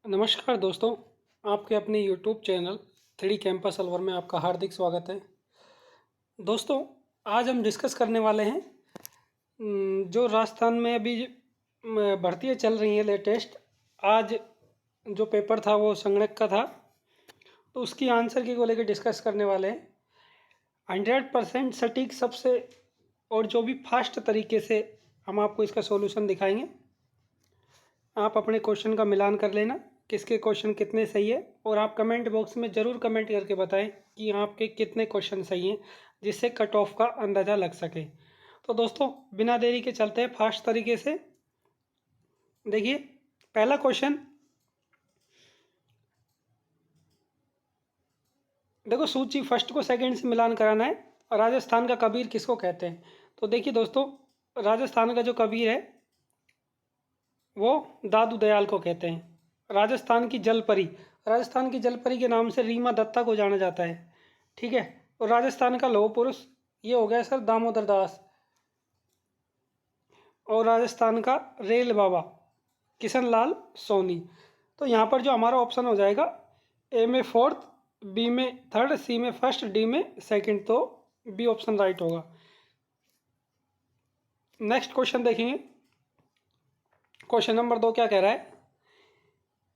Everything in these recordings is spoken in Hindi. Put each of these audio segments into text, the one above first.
नमस्कार दोस्तों, आपके अपने YouTube channel three campus Alwar में आपका हार्दिक स्वागत है। दोस्तों, आज हम डिस्कस करने वाले हैं जो राजस्थान में अभी भर्तियाँ चल रही हैं लेटेस्ट। आज जो पेपर था वो संगणक का था, तो उसकी आंसर की को लेकर डिस्कस करने वाले हैं। 100% सटीक सबसे और जो भी फास्ट तरीके से हम आपको इसका सॉल्यूशन दिखाएंगे। आप अपने क्वेश्चन का मिलान कर लेना, किसके क्वेश्चन कितने सही है, और आप कमेंट बॉक्स में ज़रूर कमेंट करके बताएं कि आपके कितने क्वेश्चन सही हैं, जिससे कट ऑफ का अंदाज़ा लग सके। तो दोस्तों, बिना देरी के चलते हैं फास्ट तरीके से। देखिए, पहला क्वेश्चन, देखो सूची फर्स्ट को सेकंड से मिलान कराना है। राजस्थान का कबीर किसको कहते हैं? तो देखिए दोस्तों, राजस्थान का जो कबीर है वो दादू दयाल को कहते हैं। राजस्थान की जलपरी, राजस्थान की जलपरी के नाम से रीमा दत्ता को जाना जाता है। ठीक है। और राजस्थान का लौह पुरुष ये हो गया सर दामोदर दास। और राजस्थान का रेल बाबा किशन लाल सोनी। तो यहाँ पर जो हमारा ऑप्शन हो जाएगा, ए में फोर्थ, बी में थर्ड, सी में फर्स्ट, डी में सेकंड, तो बी ऑप्शन राइट होगा। नेक्स्ट क्वेश्चन देखेंगे। क्वेश्चन नंबर 2 क्या कह रहा है?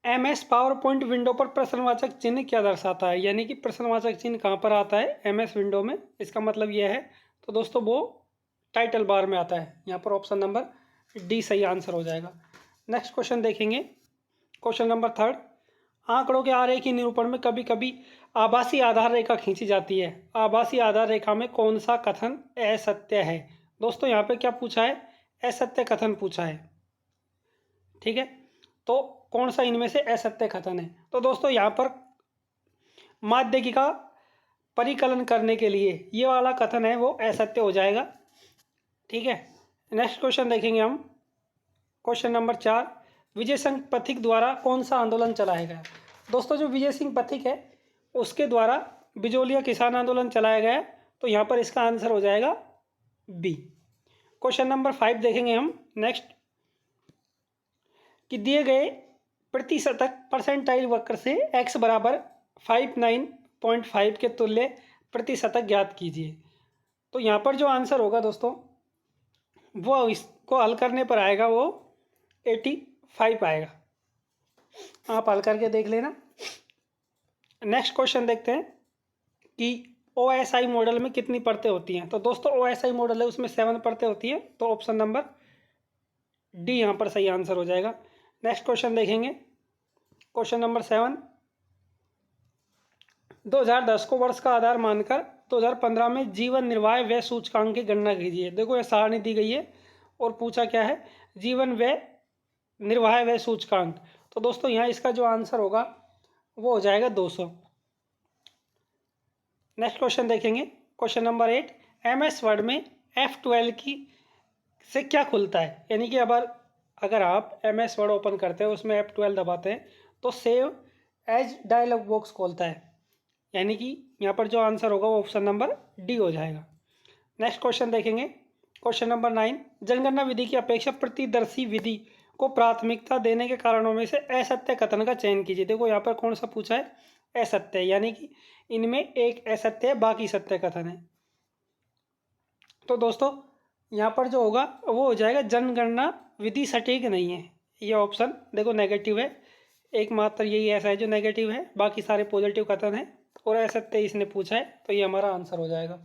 MS पावर पॉइंट विंडो पर प्रश्नवाचक चिन्ह क्या दर्शाता है? यानी कि प्रश्नवाचक चिन्ह कहाँ पर आता है MS विंडो में? इसका मतलब यह है, तो दोस्तों वो टाइटल बार में आता है। यहाँ पर ऑप्शन नंबर डी सही आंसर हो जाएगा। नेक्स्ट क्वेश्चन देखेंगे। क्वेश्चन नंबर 3, आंकड़ों के आरेखीय निरूपण में कभी कभी आभासी आधार रेखा खींची जाती है। आभासी आधार रेखा में कौन सा कथन असत्य है? दोस्तों यहाँ पे क्या पूछा है? असत्य कथन पूछा है। ठीक है, तो कौन सा इनमें से असत्य कथन है? तो दोस्तों यहाँ पर माध्यिकी का परिकलन करने के लिए ये वाला कथन है वो असत्य हो जाएगा। ठीक है। नेक्स्ट क्वेश्चन देखेंगे हम। क्वेश्चन नंबर 4, विजय सिंह पथिक द्वारा कौन सा आंदोलन चलाया गया? दोस्तों जो विजय सिंह पथिक है उसके द्वारा बिजोलिया किसान आंदोलन चलाया गया है, तो यहाँ पर इसका आंसर हो जाएगा बी। क्वेश्चन नंबर 5 देखेंगे हम नेक्स्ट, कि दिए गए प्रतिशतक परसेंटाइल वक्र से x बराबर 59.5 के तुल्य प्रतिशतक ज्ञात कीजिए। तो यहाँ पर जो आंसर होगा दोस्तों वो इसको हल करने पर आएगा वो 85 आएगा। आप हल करके देख लेना। नेक्स्ट क्वेश्चन देखते हैं कि OSI मॉडल में कितनी परतें होती हैं? तो दोस्तों OSI मॉडल है उसमें 7 परतें होती हैं, तो ऑप्शन नंबर डी यहाँ पर सही आंसर हो जाएगा। नेक्स्ट क्वेश्चन देखेंगे। क्वेश्चन नंबर 7, 2010 को वर्ष का आधार मानकर 2015 में जीवन निर्वाह व्यय सूचकांक की गणना कीजिए। देखो ये सारणी दी गई है और पूछा क्या है? जीवन व्यय निर्वाह व्यय सूचकांक। तो दोस्तों यहाँ इसका जो आंसर होगा वो हो जाएगा 200। नेक्स्ट क्वेश्चन देखेंगे। क्वेश्चन नंबर 8, MS वर्ड में F12 की से क्या खुलता है? यानी कि अगर आप MS वर्ड ओपन करते हैं उसमें F12 दबाते हैं तो सेव एज डायलॉग बॉक्स खोलता है। यानी कि यहाँ पर जो आंसर होगा वो ऑप्शन नंबर डी हो जाएगा। नेक्स्ट क्वेश्चन देखेंगे। क्वेश्चन नंबर 9, जनगणना विधि की अपेक्षा प्रतिदर्शी विधि को प्राथमिकता देने के कारणों में से असत्य कथन का चयन कीजिए। देखो यहाँ पर कौन सा पूछा है? असत्य, यानी कि इनमें एक असत्य है बाकी सत्य कथन है। तो दोस्तों यहाँ पर जो होगा वो हो जाएगा जनगणना विधि सटीक नहीं है। ये ऑप्शन देखो नेगेटिव है, एकमात्र यही ऐसा है जो नेगेटिव है, बाकी सारे पॉजिटिव कथन है और असत्य इसने पूछा है, तो ये हमारा आंसर हो जाएगा।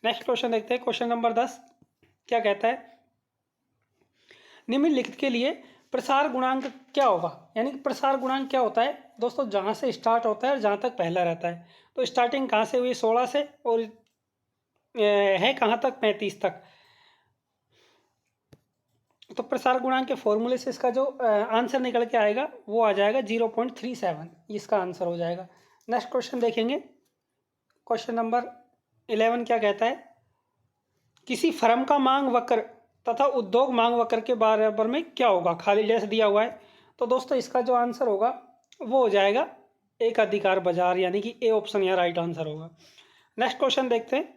नेक्स्ट क्वेश्चन देखते हैं। क्वेश्चन नंबर 10 क्या कहता है? निम्नलिखित के लिए प्रसार गुणांक क्या होगा? यानी कि प्रसार गुणांक क्या होता है? दोस्तों जहाँ से स्टार्ट होता है और जहाँ तक पहला रहता है। तो स्टार्टिंग कहाँ से हुई? 16 से, और है कहाँ तक? 35 तक। तो प्रसार गुणांक के फॉर्मूले से इसका जो आंसर निकल के आएगा वो आ जाएगा 0.37, इसका आंसर हो जाएगा। नेक्स्ट क्वेश्चन देखेंगे। क्वेश्चन नंबर 11 क्या कहता है? किसी फर्म का मांग वक्र तथा उद्योग मांग वक्र के बराबर में क्या होगा? खाली डैश दिया हुआ है, तो दोस्तों इसका जो आंसर होगा वो हो जाएगा एक अधिकार बाजार, यानी कि ए ऑप्शन यहाँ राइट आंसर होगा। नेक्स्ट क्वेश्चन देखते हैं।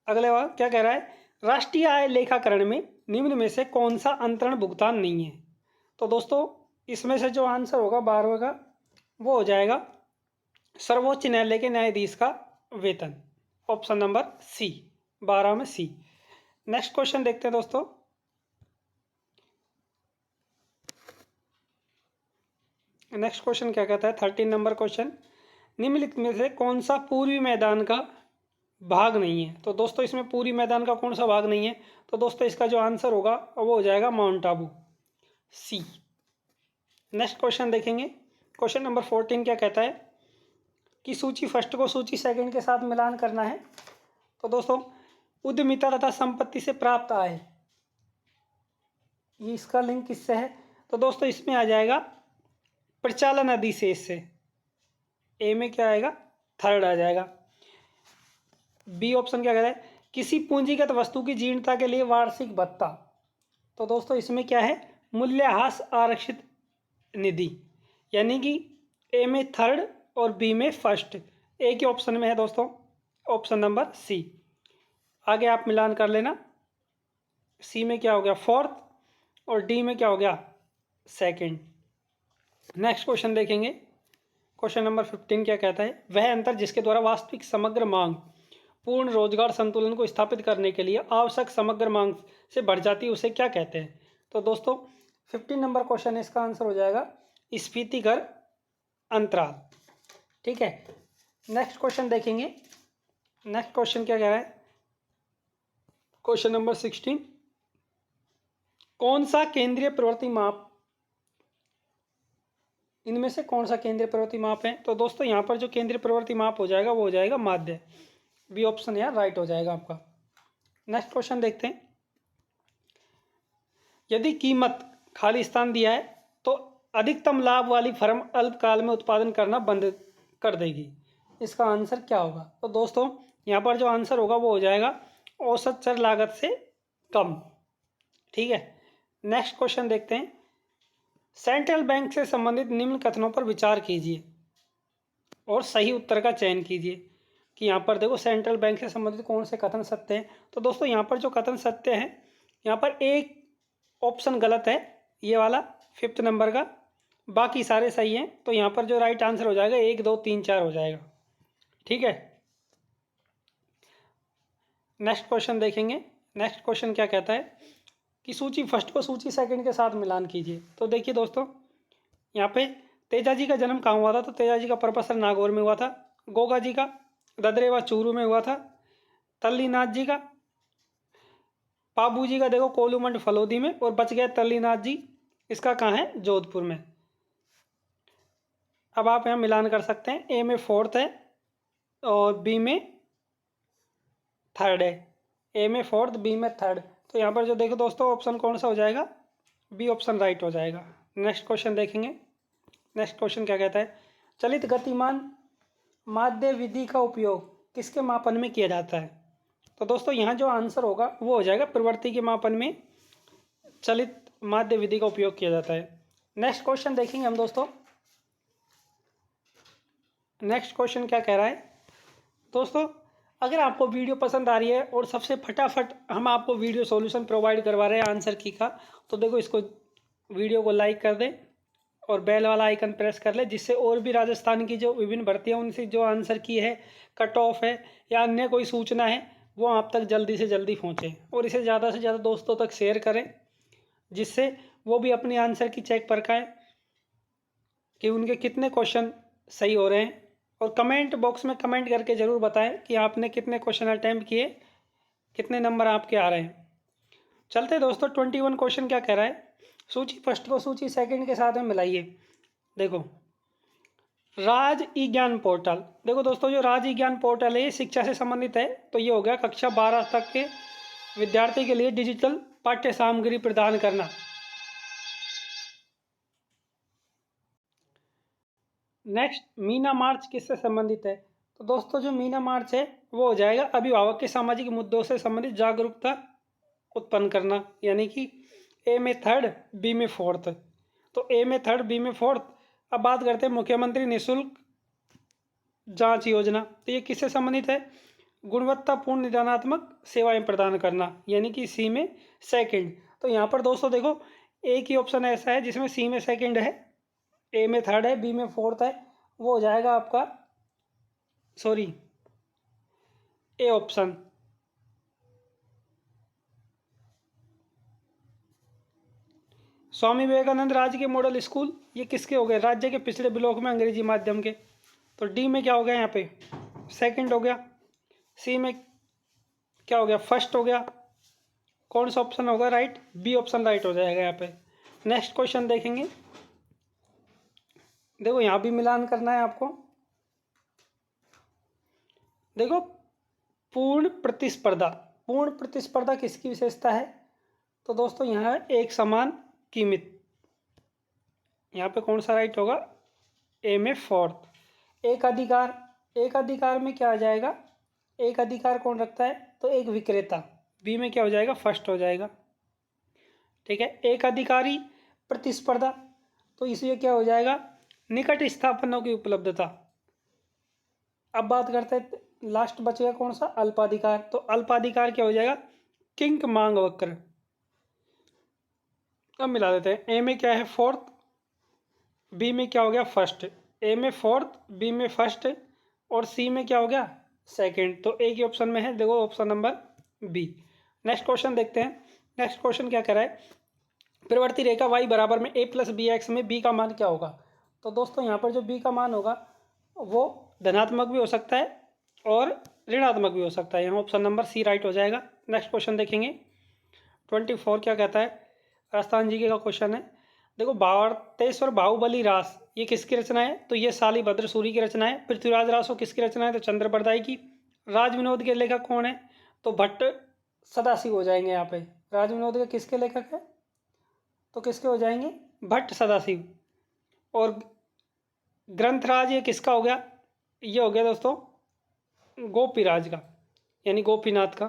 अगले बार क्या कह रहा है? राष्ट्रीय आय लेखाकरण में निम्न में से कौन सा अंतरण भुगतान नहीं है? तो दोस्तों इसमें से जो आंसर होगा 12वें का वो हो जाएगा सर्वोच्च न्यायालय के न्यायाधीश का वेतन। ऑप्शन नंबर सी, 12 में सी। नेक्स्ट क्वेश्चन देखते हैं दोस्तों। नेक्स्ट क्वेश्चन क्या कहता है, 13 नंबर क्वेश्चन, निम्नलिखित में से कौन सा पूर्वी मैदान का भाग नहीं है। तो दोस्तों इसमें पूर्वी मैदान का कौन सा भाग नहीं है, तो दोस्तों इसका जो आंसर होगा वो हो जाएगा माउंट आबू, सी। नेक्स्ट क्वेश्चन देखेंगे। क्वेश्चन नंबर 14 क्या कहता है कि सूची फर्स्ट को सूची सेकंड के साथ मिलान करना है। तो दोस्तों उद्यमिता तथा संपत्ति से प्राप्त आय, ये इसका लिंक किससे है, तो दोस्तों इसमें आ जाएगा प्रचालन अधिशेष से। ए में क्या आएगा, थर्ड आ जाएगा। बी ऑप्शन क्या कहता है, किसी पूंजीगत वस्तु की जीर्णता के लिए वार्षिक भत्ता। तो दोस्तों इसमें क्या है, मूल्यह्रास आरक्षित निधि, यानी कि ए में थर्ड और बी में फर्स्ट। ए के ऑप्शन में है दोस्तों ऑप्शन नंबर सी। आगे आप मिलान कर लेना। सी में क्या हो गया फोर्थ और डी में क्या हो गया सेकंड। नेक्स्ट क्वेश्चन देखेंगे। क्वेश्चन नंबर 15 क्या कहता है, वह अंतर जिसके द्वारा वास्तविक समग्र मांग पूर्ण रोजगार संतुलन को स्थापित करने के लिए आवश्यक समग्र मांग से बढ़ जाती है, उसे क्या कहते हैं। तो दोस्तों 15 नंबर क्वेश्चन है, इसका आंसर हो जाएगा स्फीतिकर अंतराल। ठीक है। नेक्स्ट क्वेश्चन देखेंगे। नेक्स्ट क्वेश्चन क्या कह रहा है, क्वेश्चन नंबर 16, कौन सा केंद्रीय प्रवृत्ति माप, इनमें से कौन सा केंद्रीय प्रवृत्ति माप है। तो दोस्तों यहाँ पर जो केंद्रीय प्रवृत्ति माप हो जाएगा वो हो जाएगा माध्य। बी ऑप्शन यहाँ राइट हो जाएगा आपका। नेक्स्ट क्वेश्चन देखते हैं। यदि कीमत खाली स्थान दिया है तो अधिकतम लाभ वाली फर्म अल्पकाल में उत्पादन करना बंद कर देगी, इसका आंसर क्या होगा। तो दोस्तों यहाँ पर जो आंसर होगा वो हो जाएगा औसत चर लागत से कम। ठीक है। नेक्स्ट क्वेश्चन देखते हैं। सेंट्रल बैंक से संबंधित निम्न कथनों पर विचार कीजिए और सही उत्तर का चयन कीजिए। कि यहाँ पर देखो सेंट्रल बैंक से संबंधित कौन से कथन सत्य हैं। तो दोस्तों यहाँ पर जो कथन सत्य हैं, यहाँ पर एक ऑप्शन गलत है, ये वाला 5th नंबर का, बाकी सारे सही हैं। तो यहाँ पर जो राइट आंसर हो जाएगा 1 2 3 4 हो जाएगा। ठीक है। नेक्स्ट क्वेश्चन देखेंगे। नेक्स्ट क्वेश्चन क्या कहता है कि सूची फर्स्ट को सूची सेकंड के साथ मिलान कीजिए। तो देखिए दोस्तों यहाँ पे तेजा जी का जन्म कहाँ हुआ था, तो तेजा जी का परपसर नागौर में हुआ था। गोगा जी का ददरेवा चूरू में हुआ था। तल्लीनाथ जी का, पाबू जी का देखो कोलूमंड फलोदी में, और बच गया तल्लीनाथ जी, इसका कहाँ है जोधपुर में। अब आप यहाँ मिलान कर सकते हैं। ए में फोर्थ है और बी में थर्ड है। ए में फोर्थ, बी में थर्ड। तो यहाँ पर जो देखो दोस्तों ऑप्शन कौन सा हो जाएगा, बी ऑप्शन राइट हो जाएगा। नेक्स्ट क्वेश्चन देखेंगे। नेक्स्ट क्वेश्चन क्या कहता है, चलित गतिमान माध्य विधि का उपयोग किसके मापन में किया जाता है। तो दोस्तों यहाँ जो आंसर होगा वो हो जाएगा प्रवृत्ति के मापन में चलित माध्य विधि का उपयोग किया जाता है। नेक्स्ट क्वेश्चन देखेंगे हम दोस्तों। नेक्स्ट क्वेश्चन क्या कह रहा है दोस्तों, अगर आपको वीडियो पसंद आ रही है और सबसे फटाफट हम आपको वीडियो सॉल्यूशन प्रोवाइड करवा रहे हैं आंसर की का, तो देखो इसको वीडियो को लाइक कर दें और बेल वाला आइकन प्रेस कर ले, जिससे और भी राजस्थान की जो विभिन्न भर्तियां उनसे जो आंसर की है, कट ऑफ है या अन्य कोई सूचना है वो आप तक जल्दी से जल्दी पहुंचे। और इसे ज़्यादा से ज़्यादा दोस्तों तक शेयर करें, जिससे वो भी अपनी आंसर की चेक परखाएं कि उनके कितने क्वेश्चन सही हो रहे हैं। और कमेंट बॉक्स में कमेंट करके ज़रूर बताएं कि आपने कितने क्वेश्चन अटैम्प्ट किए, कितने नंबर आपके आ रहे हैं। चलते दोस्तों 21 क्वेश्चन क्या कह रहा है, सूची फर्स्ट को सूची सेकंड के साथ में मिलाइए। देखो राज ई ज्ञान पोर्टल, देखो दोस्तों जो राज ई ज्ञान पोर्टल है ये शिक्षा से संबंधित है। तो ये हो गया कक्षा 12 तक के विद्यार्थी के लिए डिजिटल पाठ्य सामग्री प्रदान करना। नेक्स्ट मीना मार्च किससे संबंधित है। तो दोस्तों जो मीना मार्च है वो हो जाएगा अभिभावक के सामाजिक मुद्दों से संबंधित जागरूकता उत्पन्न करना, यानी कि ए में थर्ड, बी में फोर्थ। तो ए में थर्ड, बी में फोर्थ। अब बात करते हैं मुख्यमंत्री निःशुल्क जांच योजना। तो ये किससे संबंधित है, गुणवत्तापूर्ण निदानात्मक सेवाएं प्रदान करना, यानी कि सी में सेकंड। तो यहाँ पर दोस्तों देखो एक ही ऑप्शन ऐसा है जिसमें सी में सेकंड है, ए में थर्ड है, बी में फोर्थ है, वो हो जाएगा आपका sorry A option. Swami Vivekananda राज्य के मॉडल स्कूल ये किसके हो गए? राज्य के पिछड़े ब्लॉक में अंग्रेजी माध्यम के। तो डी में क्या हो गया यहाँ पे? सेकंड हो गया। सी में क्या हो गया? फर्स्ट हो गया। कौन सा ऑप्शन होगा राइट? बी ऑप्शन राइट हो जाएगा यहाँ पे। नेक्स्ट क्वेश्चन देखेंगे। देखो यहाँ भी मिलान करना है आपको। देखो पूर्ण प्रतिस्पर्धा, पूर्ण प्रतिस्पर्धा किसकी विशेषता है? तो दोस्तों यहाँ एक समान कीमत, यहाँ पे कौन सा राइट होगा? ए में फोर्थ। एक अधिकार, एक अधिकार में क्या आ जाएगा? एक अधिकार कौन रखता है? तो एक विक्रेता, बी में क्या हो जाएगा? फर्स्ट हो जाएगा। ठीक है। एक अधिकारी प्रतिस्पर्धा, तो इसमें क्या हो जाएगा? निकट स्थापनों की उपलब्धता। अब बात करते हैं, लास्ट बचेगा कौन सा? अल्पाधिकार। तो अल्पाधिकार क्या हो जाएगा? किंक मांग वक्र। अब मिला देते हैं। ए में क्या है? फोर्थ, बी में क्या हो गया? फर्स्ट। ए में फोर्थ, बी में फर्स्ट और सी में क्या हो गया? सेकंड। तो एक ही ऑप्शन में है, देखो option number B. Next question देखते हैं। नेक्स्ट क्वेश्चन क्या कह रहा है? प्रवर्ती रेखा y बराबर में a प्लस बी एक्स में b का मान क्या होगा? तो दोस्तों यहाँ पर जो b का मान होगा वो धनात्मक भी हो सकता है और ऋणात्मक भी हो सकता है। यहाँ ऑप्शन नंबर सी राइट हो जाएगा। नेक्स्ट क्वेश्चन देखेंगे। 24 क्या कहता है? राजस्थान जी के का क्वेश्चन है। देखो भारतेश्वर बाहुबली रास ये किसकी रचना है? तो ये शालिभद्र सूरी की रचना है। पृथ्वीराज रासो किसकी रचना है? तो चंद्र बरदाई की। राज विनोद के लेखक कौन है? तो भट्ट सदाशिव हो जाएंगे यहाँ पे। राज विनोद के किसके लेखक है? तो किसके हो जाएंगे? भट्ट सदाशिव। और ग्रंथराज ये किसका हो गया? ये हो गया दोस्तों गोपीराज का, यानी गोपीनाथ का।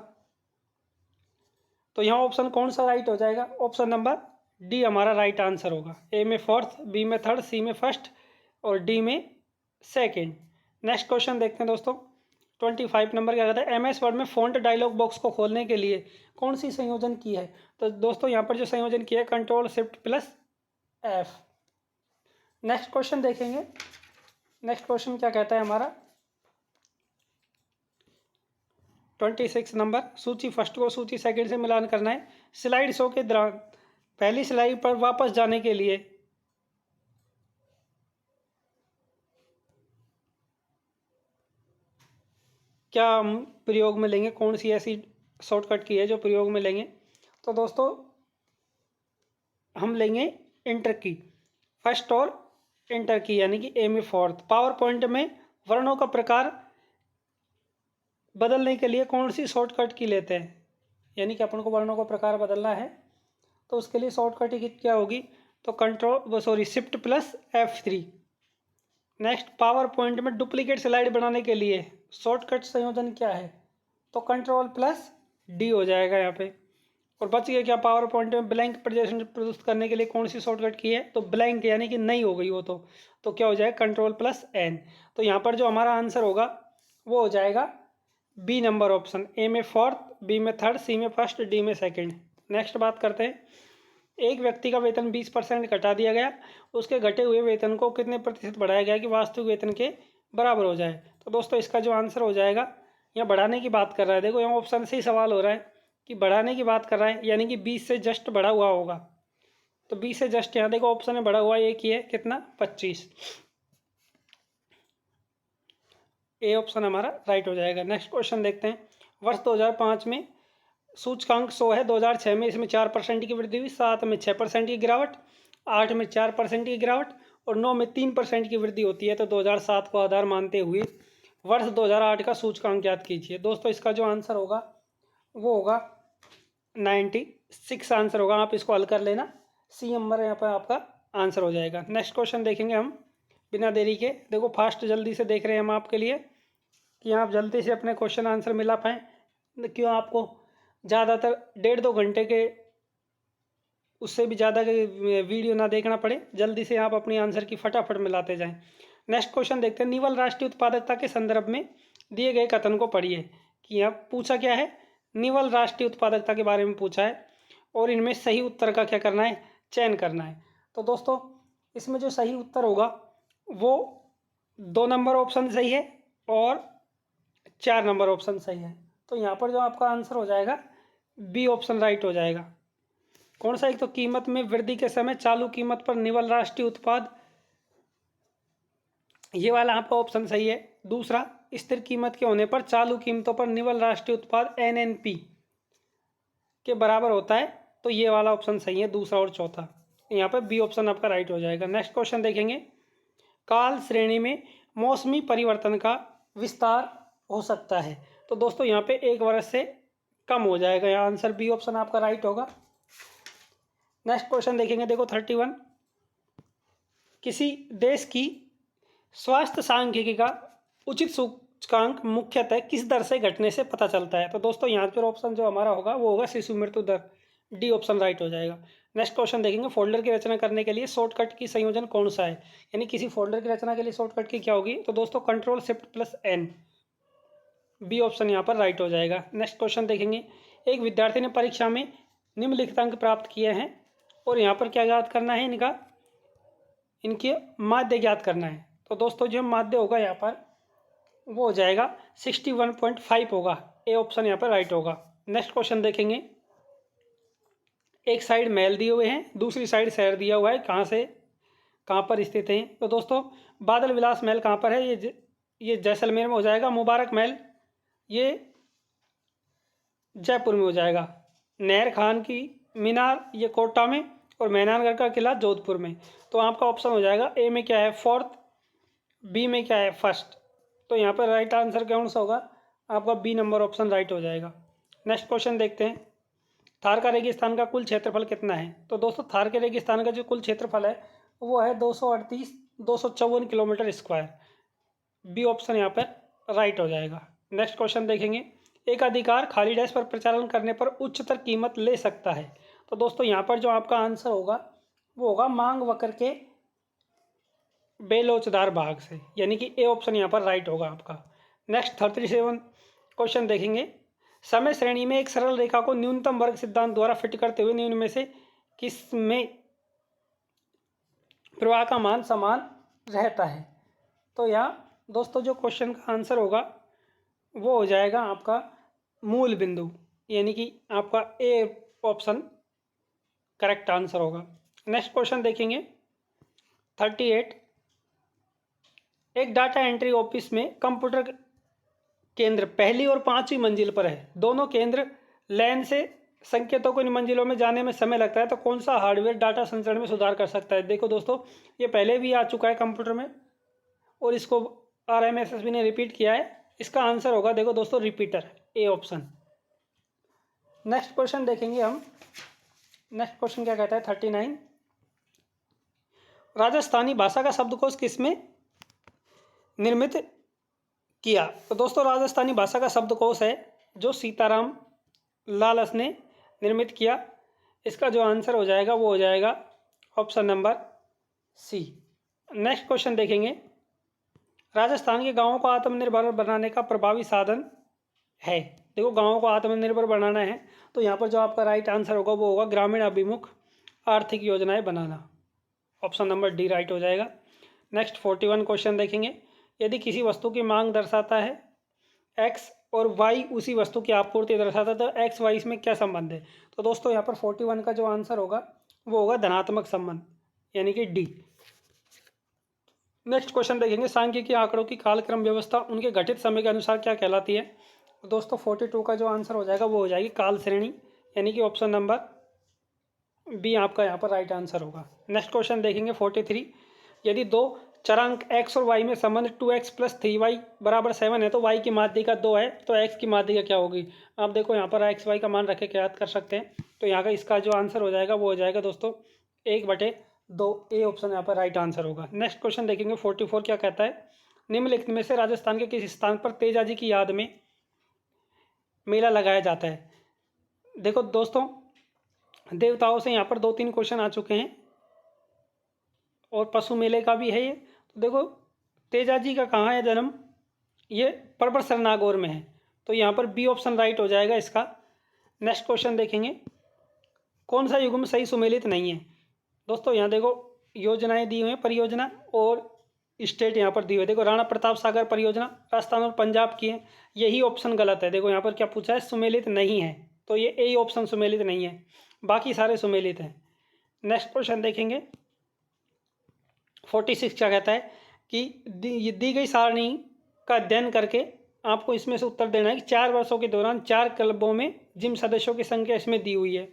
तो यहाँ ऑप्शन कौन सा राइट हो जाएगा? ऑप्शन नंबर डी हमारा राइट आंसर होगा। ए में फोर्थ, बी में थर्ड, सी में फर्स्ट और डी में सेकंड। नेक्स्ट क्वेश्चन देखते हैं दोस्तों। 25 नंबर क्या कहता है? MS वर्ड में फॉन्ट डायलॉग बॉक्स को खोलने के लिए कौन सी संयोजन की है? तो दोस्तों यहाँ पर जो संयोजन किया है control shift plus F। Next question देखेंगे। नेक्स्ट क्वेश्चन क्या कहता है हमारा? 26 नंबर। सूची फर्स्ट को सूची सेकंड से मिलान करना है। स्लाइड शो के दौरान पहली स्लाइड पर वापस जाने के लिए क्या हम प्रयोग में लेंगे? कौन सी ऐसी शॉर्टकट की है जो प्रयोग में लेंगे? तो दोस्तों हम लेंगे इंटर की, फर्स्ट और इंटर की, यानी कि ए में फोर्थ। पावर पॉइंट में वर्णों का प्रकार बदलने के लिए कौन सी शॉर्टकट की लेते हैं? यानी कि अपन को वर्णों का प्रकार बदलना है तो उसके लिए शॉर्टकट की क्या होगी? तो shift plus F3। Next power point में डुप्लीकेट स्लाइड बनाने के लिए शॉर्टकट संयोजन क्या है? तो कंट्रोल प्लस डी हो जाएगा यहाँ पे। और बच गया क्या? पावर पॉइंट में ब्लैंक प्रेजेंटेशन प्रस्तुत करने के लिए कौन सी शॉर्टकट की है? तो ब्लैंक, यानी कि नहीं हो गई वो तो क्या हो जाएगा? Control plus N. तो यहाँ पर जो हमारा आंसर होगा वो हो जाएगा बी नंबर ऑप्शन। ए में फोर्थ, बी में थर्ड, सी में फर्स्ट, डी में सेकंड। नेक्स्ट बात करते हैं। एक व्यक्ति का वेतन 20% घटा दिया गया, उसके घटे हुए वेतन को कितने प्रतिशत बढ़ाया गया कि वास्तविक वेतन के बराबर हो जाए? तो दोस्तों इसका जो आंसर हो जाएगा, यहाँ बढ़ाने की बात कर रहा है। देखो यहाँ ऑप्शन से ही सवाल हो रहा है कि बढ़ाने की बात कर रहा है, यानी कि 20 से जस्ट बढ़ा हुआ होगा। तो 20 से जस्ट यहाँ देखो ऑप्शन में बढ़ा हुआ एक ही है, कितना? 25। ए ऑप्शन हमारा राइट हो जाएगा। नेक्स्ट क्वेश्चन देखते हैं। वर्ष 2005 में सूचकांक 100 है, 2006 में इसमें 4% की वृद्धि हुई, 7 में 6% की गिरावट, 8 में 4% की गिरावट और 9 में 3% की वृद्धि होती है। तो 2007 को आधार मानते हुए वर्ष 2008 का सूचकांक ज्ञात कीजिए। दोस्तों इसका जो आंसर होगा वो होगा 96 आंसर होगा। आप इसको हल कर लेना, सी नंबर यहाँ पर आपका आंसर हो जाएगा। नेक्स्ट क्वेश्चन देखेंगे हम बिना देरी के। देखो फास्ट जल्दी से देख रहे हैं हम आपके लिए कि आप जल्दी से अपने क्वेश्चन आंसर मिला पाएँ। क्यों आपको ज़्यादातर 1.5-2 घंटे के उससे भी ज़्यादा के वीडियो ना देखना पड़े, जल्दी से आप अपनी आंसर की फटाफट मिलाते जाएं। नेक्स्ट क्वेश्चन देखते हैं। निवल राष्ट्रीय उत्पादकता के संदर्भ में दिए गए कथन को पढ़िए। कि यहाँ पूछा क्या है? निवल राष्ट्रीय उत्पादकता के बारे में पूछा है और इनमें सही उत्तर का क्या करना है? चयन करना है। तो दोस्तों इसमें जो सही उत्तर होगा वो 2 नंबर ऑप्शन सही है और 4 नंबर ऑप्शन सही है। तो यहाँ पर जो आपका आंसर हो जाएगा बी ऑप्शन राइट हो जाएगा। कौन सा? एक तो कीमत में वृद्धि के समय चालू कीमत पर निवल राष्ट्रीय उत्पाद, ये वाला आपका ऑप्शन सही है। दूसरा, स्थिर कीमत के होने पर चालू कीमतों पर निवल राष्ट्रीय उत्पाद एनएनपी के बराबर होता है, तो ये वाला ऑप्शन सही है, दूसरा और चौथा। यहाँ पर बी ऑप्शन आपका राइट हो जाएगा। नेक्स्ट क्वेश्चन देखेंगे, काल श्रेणी में मौसमी परिवर्तन का विस्तार हो सकता है। तो दोस्तों यहाँ पे 1 वर्ष से कम हो जाएगा, यहाँ आंसर बी ऑप्शन आपका राइट होगा। नेक्स्ट क्वेश्चन देखेंगे, देखो 31, किसी देश की स्वास्थ्य सांख्यिकी का उचित सूचकांक मुख्यतः किस दर से घटने से पता चलता है। तो दोस्तों यहाँ पर ऑप्शन जो हमारा होगा वो होगा शिशु मृत्यु दर, डी ऑप्शन राइट हो जाएगा। नेक्स्ट क्वेश्चन देखेंगे, फोल्डर की रचना करने के लिए शॉर्टकट की संयोजन कौन सा है, यानी किसी फोल्डर की रचना के लिए शॉर्टकट की क्या होगी। तो दोस्तों control shift plus N, B option यहाँ पर राइट हो जाएगा। नेक्स्ट क्वेश्चन देखेंगे, एक विद्यार्थी ने परीक्षा में निम्नलिखित अंक प्राप्त किए हैं और यहाँ पर क्या याद करना है, इनके माध्य ज्ञात करना है। तो दोस्तों जो माध्य होगा यहाँ पर वो हो जाएगा 61.5 होगा, ए ऑप्शन यहाँ पर राइट होगा। नेक्स्ट क्वेश्चन देखेंगे, एक साइड महल दिए हुए हैं, दूसरी साइड शहर दिया हुआ है, कहाँ से कहाँ पर स्थित हैं। तो दोस्तों बादल विलास महल कहाँ पर है, ये जैसलमेर में हो जाएगा। मुबारक महल ये जयपुर में हो जाएगा। नहर खान की मीनार ये कोटा में, और मैनानगढ़ का किला जोधपुर में। तो आपका ऑप्शन हो जाएगा ए में क्या है 4th, बी में क्या है 1st। तो यहाँ पर राइट आंसर कौन सा होगा, आपका बी नंबर ऑप्शन राइट हो जाएगा। नेक्स्ट क्वेश्चन देखते हैं, थार का रेगिस्तान का कुल क्षेत्रफल कितना है। तो दोस्तों थार के रेगिस्तान का जो कुल क्षेत्रफल है वो है 254 किलोमीटर स्क्वायर, बी ऑप्शन यहाँ पर राइट हो जाएगा। नेक्स्ट क्वेश्चन देखेंगे, एक अधिकार खाली डैश पर प्रचालन करने पर उच्चतर कीमत ले सकता है। तो दोस्तों यहाँ पर जो आपका आंसर होगा वो होगा मांग वक्र के बेलोचदार भाग से, यानी कि ए ऑप्शन यहाँ पर राइट होगा आपका। नेक्स्ट 37 क्वेश्चन देखेंगे, समय श्रेणी में एक सरल रेखा को न्यूनतम वर्ग सिद्धांत द्वारा फिट करते हुए निम्न में से किस में प्रवाह का मान समान रहता है। तो यहाँ दोस्तों जो क्वेश्चन का आंसर होगा वो हो जाएगा आपका मूल बिंदु, यानी कि आपका ए ऑप्शन करेक्ट आंसर होगा। नेक्स्ट क्वेश्चन देखेंगे 38, एक डाटा एंट्री ऑफिस में कंप्यूटर केंद्र पहली और 5वीं मंजिल पर है, दोनों केंद्र लैन से संकेतों को इन मंजिलों में जाने में समय लगता है, तो कौन सा हार्डवेयर डाटा संचरण में सुधार कर सकता है। देखो दोस्तों ये पहले भी आ चुका है कंप्यूटर में और इसको RMSSB ने रिपीट किया है। इसका आंसर होगा देखो दोस्तों repeater, A option. Next question देखेंगे हम, नेक्स्ट क्वेश्चन क्या कहता है 39, राजस्थानी भाषा का शब्दकोश किसमें निर्मित किया। तो दोस्तों राजस्थानी भाषा का शब्दकोश है जो सीताराम लालस ने निर्मित किया। इसका जो आंसर हो जाएगा वो हो जाएगा option number C. Next question देखेंगे, राजस्थान के गांवों को आत्मनिर्भर बनाने का प्रभावी साधन है। देखो गांवों को आत्मनिर्भर बनाना है तो यहाँ पर जो आपका राइट आंसर होगा वो होगा ग्रामीण अभिमुख आर्थिक योजनाएं बनाना, ऑप्शन नंबर डी राइट हो जाएगा। नेक्स्ट 41 क्वेश्चन देखेंगे, यदि किसी वस्तु की मांग दर्शाता है एक्स और वाई उसी वस्तु की आपूर्ति दर्शाता है, तो एक्स वाई इसमें क्या संबंध है। तो दोस्तों यहाँ पर 41 का जो आंसर होगा वो होगा धनात्मक संबंध, यानी कि डी। नेक्स्ट क्वेश्चन देखेंगे, सांख्यिकी आंकड़ों की कालक्रम व्यवस्था उनके घटित समय के अनुसार क्या कहलाती है। तो दोस्तों 42 का जो आंसर हो जाएगा वो हो जाएगी काल श्रेणी, यानी कि ऑप्शन नंबर बी आपका यहाँ पर राइट आंसर होगा। नेक्स्ट क्वेश्चन देखेंगे 43, यदि दो चरांक x और y में संबंध 2x + 3y = 7 है तो y की माध्यिका 2 है तो x की माध्यिका क्या होगी। आप देखो यहाँ पर x y का मान रखे क्या याद कर सकते हैं। तो यहाँ का इसका जो आंसर हो जाएगा वो हो जाएगा दोस्तों 1/2, ए ऑप्शन यहाँ पर राइट आंसर होगा। नेक्स्ट क्वेश्चन देखेंगे 44 क्या कहता है, निम्नलिखित में से राजस्थान के किस स्थान पर तेजाजी की याद में मेला लगाया जाता है। देखो दोस्तों देवताओं से यहाँ पर 2-3 क्वेश्चन आ चुके हैं और पशु मेले का भी है ये। तो देखो तेजाजी का कहाँ है जन्म, ये परबतसर नागौर में है, तो यहाँ पर बी ऑप्शन राइट हो जाएगा इसका। नेक्स्ट क्वेश्चन देखेंगे, कौन सा युग्म सही सुमेलित नहीं है। दोस्तों यहाँ देखो योजनाएं दी हुई हैं, परियोजना और स्टेट यहाँ पर दी हुई है। देखो राणा प्रताप सागर परियोजना राजस्थान और पंजाब की है, यही ऑप्शन गलत है। देखो यहाँ पर क्या पूछा है, सुमेलित नहीं है, तो ये ए ऑप्शन सुमेलित नहीं है, बाकी सारे सुमेलित हैं। नेक्स्ट क्वेश्चन देखेंगे 46 क्या कहता है कि दी गई सारणी का अध्ययन करके आपको इसमें से उत्तर देना है कि 4 वर्षों के दौरान 4 क्लबों में जिम सदस्यों की संख्या इसमें दी हुई है